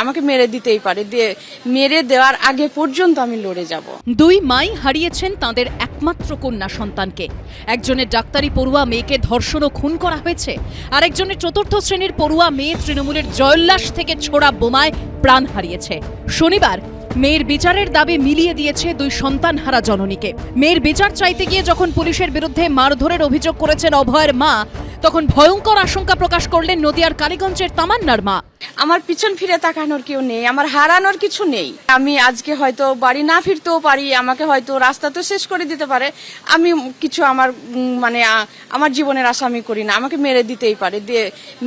আমাকে মেরে দিতেই পারে, মেরে দেওয়ার আগে পর্যন্ত আমি লড়ে যাব। দুই মাই হারিয়েছেন তাদের একমাত্র কন্যা সন্তানকে। একজনের ডাক্তারি পড়ুয়া মেয়েকে ধর্ষণ ও খুন করা হয়েছে, আরেকজনের চতুর্থ শ্রেণীর পড়ুয়া মেয়ে তৃণমূলের জয়োল্লাস থেকে ছোড়া বোমায় প্রাণ হারিয়েছে। শনিবার মেয়ের বিচারের দাবি মিলিয়ে দিয়েছে দুই সন্তানহারা জননীকে। মেয়ের বিচার চাইতে গিয়ে যখন পুলিশের বিরুদ্ধে মারধরের অভিযোগ করেছেন অভয়ের মা, তখন ভয়ঙ্কর আশঙ্কা প্রকাশ করলেন নদিয়ার কালীগঞ্জের তামান্নার মা। আমার পিছন ফিরে তাকানোর কেউ নেই, আমার হারানোর কিছু নেই। আমি আজকে হয়তো বাড়ি না ফিরতেও পারি, আমাকে হয়তো রাস্তা তো শেষ করে দিতে পারে। আমি কিছু আমার জীবনের আশা আমি করি না, আমাকে মেরে দিতেই পারে,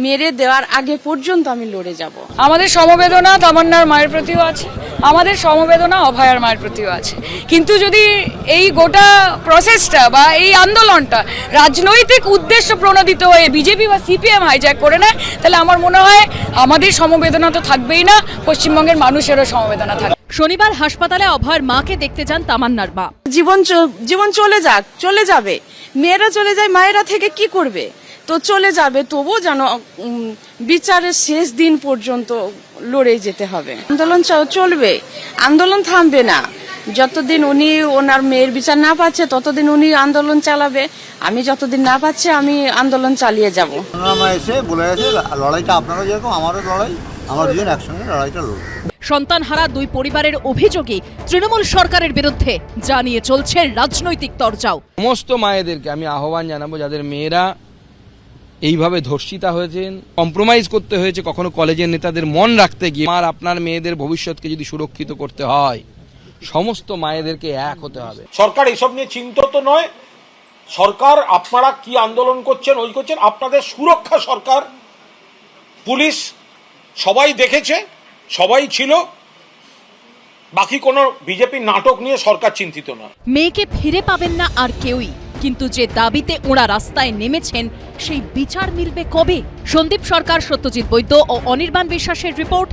মেরে দেওয়ার আগে পর্যন্ত আমি লড়ে যাব। আমাদের সমবেদনা তামান্নার মায়ের প্রতিও আছে, আমাদের সমবেদনা অভয়ার মায়ের প্রতিও আছে। কিন্তু যদি এই গোটা প্রসেসটা বা এই আন্দোলনটা রাজনৈতিক উদ্দেশ্য প্রণোদিত হয়ে বিজেপি বা সিপিএম হাইজ্যাক করে নেয়, তাহলে আমার মনে হয় আমাদের সমবেদনা তো থাকবেই না, পশ্চিমবঙ্গের মানুষেরও সমবেদনা থাকবে। শনিবার হাসপাতালে অভয়ের মাকে দেখতে যান তামান্নার মা। জীবন চলে যাবে, মেয়েরা চলে যায়, মায়েরা থেকে কি করবে? তো চলে যাবে, তবুও যেন বিচারের শেষ দিন পর্যন্ত লড়ে যেতে হবে। আন্দোলন চলবে, আন্দোলন থামবে না। যতদিন উনি ওনার মেয়ের বিচার না পাচ্ছে ততদিন উনি আন্দোলন চালাবে। আমি যতদিন না পাচ্ছি আমি আন্দোলন চালিয়ে যাব। এসে বলে গেছে লড়াইটা আপনারা যেরকম আমারও লড়াই, আমরা দুজন একসঙ্গে লড়াইটা লড়ব। সন্তানহারা দুই পরিবারের অভিযোগে তৃণমূল সরকারের বিরুদ্ধে জানিয়ে চলছে রাজনৈতিক তরজাও। সমস্ত মায়েদেরকে আমি আহ্বান জানাবো, যাদের মেয়েরা এইভাবে ধর্ষিতা হয়েছেন, কম্প্রোমাইজ করতে হয়েছে কখনো কলেজের নেতাদের মন রাখতে গিয়ে, আর আপনার মেয়েদের ভবিষ্যৎকে যদি সুরক্ষিত করতে হয়, সমস্ত মায়েদেরকে এক হতে হবে। সরকার এসব নিয়ে চিন্তিত নয়। সরকার আপনারা কি আন্দোলন করছেন ওই করছেন, আপনাদের সুরক্ষা সরকার, পুলিশ সবাই দেখেছে, সবাই ছিল। বাকি কোনো বিজেপি নাটক নিয়ে সরকার চিন্তিত নয়। মেয়েকে ফিরে পাবেন না আর কেউই, কিন্তু যে দাবিতে ওরা রাস্তায় নেমেছেন সেই বিচার মিলবে কবে? সন্দীপ সরকার, সত্যজিৎ বৈদ্য ও অনির্বাণ বিশ্বাসের রিপোর্ট।